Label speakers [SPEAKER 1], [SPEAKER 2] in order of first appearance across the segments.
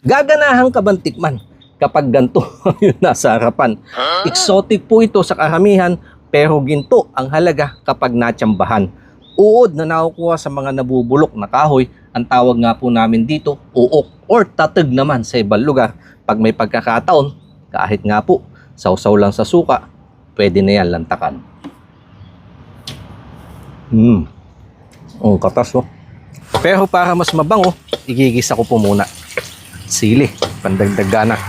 [SPEAKER 1] Gaganahan ka bang tikman kapag ganito yung nasa harapan? Exotic po ito sa karamihan, pero ginto ang halaga kapag natsambahan. Uod na nakukuha sa mga nabubulok na kahoy, ang tawag nga po namin dito, uok or tatag naman sa ibang lugar. Pag may pagkakataon, kahit nga po, sausaw lang sa suka, pwede na yan lantakan. Ang katas oh. Pero para mas mabango, igigisa ko po muna. Sili, pandagdag gana.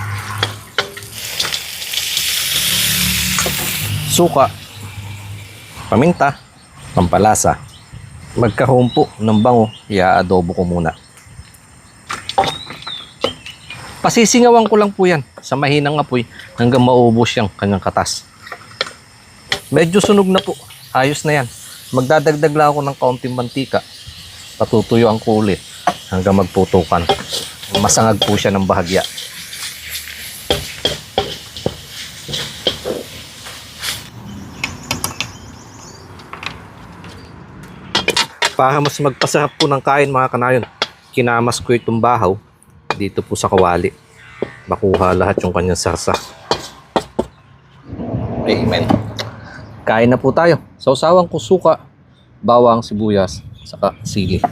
[SPEAKER 1] Suka, paminta, pampalasa. Magkaroon po ng bango, i-adobo ko muna. Pasisingawan ko lang po yan sa mahinang apoy hanggang maubos yung kanyang katas. Medyo sunog na po, ayos na yan. Magdadagdag lang ako ng kaunting mantika. Patutuyuan ko ulit hanggang magputukan. Masangag po siya ng bahagya. Para mas magpasarap po ng kain mga kanayon, kinamas ko itong bahaw dito po sa kawali. Makuha lahat yung kanyang sarsa. Amen. Kain na po tayo. Sausawan ko suka, bawang, sibuyas, saka sili.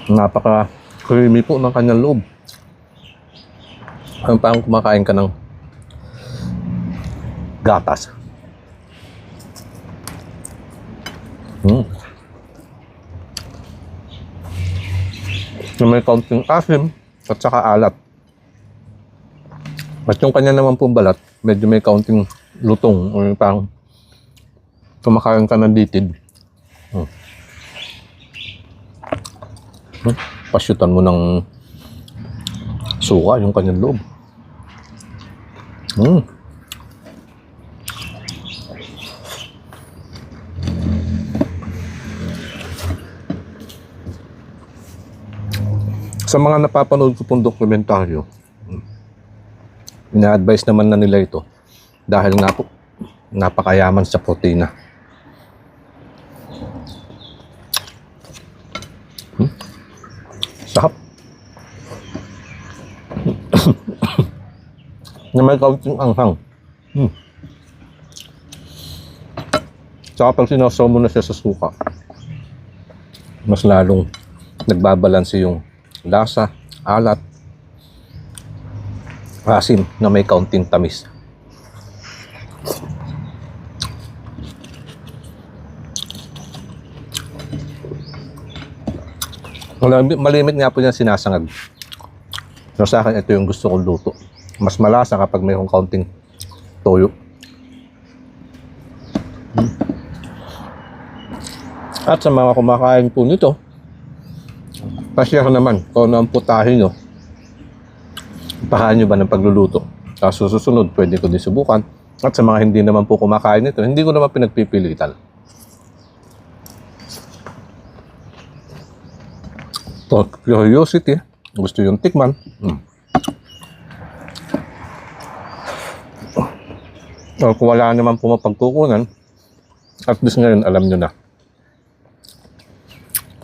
[SPEAKER 1] Napaka-creamy po ng kanyang loob. Parang kumakain ka ng gatas. May kaunting asim at saka alat. At yung kanya naman pong balat, medyo may kaunting lutong. O parang kumakain ka ng litid. Pasyutan mo ng suka yung kanyang loob. Sa mga napapanood ko pong dokumentaryo, ina-advise naman na nila ito dahil nga po napakayaman sa protina. Sarap. Na may kaunting anghang. Saka pag sinasaw mo na siya sa suka, mas lalong nagbabalanse yung lasa, alat, asim na may kaunting tamis. Malimit nga po niya sinasangag. So sa akin, ito yung gusto kong luto. Mas malasa kapag mayroong kaunting toyo. At sa mga kumakain po nito, pa-share naman kung ano ang putahe nyo. Pahaan nyo ba ng pagluluto? Sa susunod, pwede ko din subukan. At sa mga hindi naman po kumakain nito, hindi ko naman pinagpipilitan. For curiosity, gusto yung tikman. So, kung wala naman po mapagkukunan, at least ngayon alam nyo na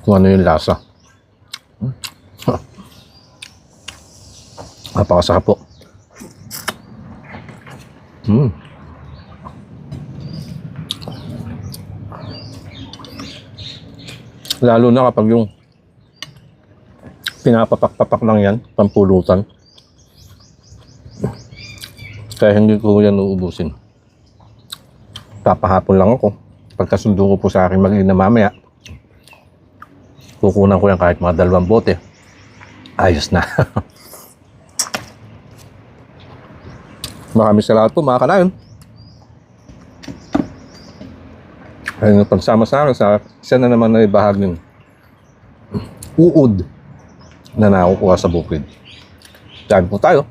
[SPEAKER 1] kung ano yung lasa. Napakasarap po. Lalo na kapag yung pinapapak-papak lang yan, pampulutan. Kaya hindi ko yan uubusin. Papahapon lang ako. Pagkasundo ko po sa aking mag-ina mamaya, kukunan ko yan kahit mga 2 bote. Ayos na. Maraming salamat po mga kanayon. Ayun, pagsama sa akin sa isa na naman na ibahaging uod na nakukuha sa bukid. Diyan po tayo.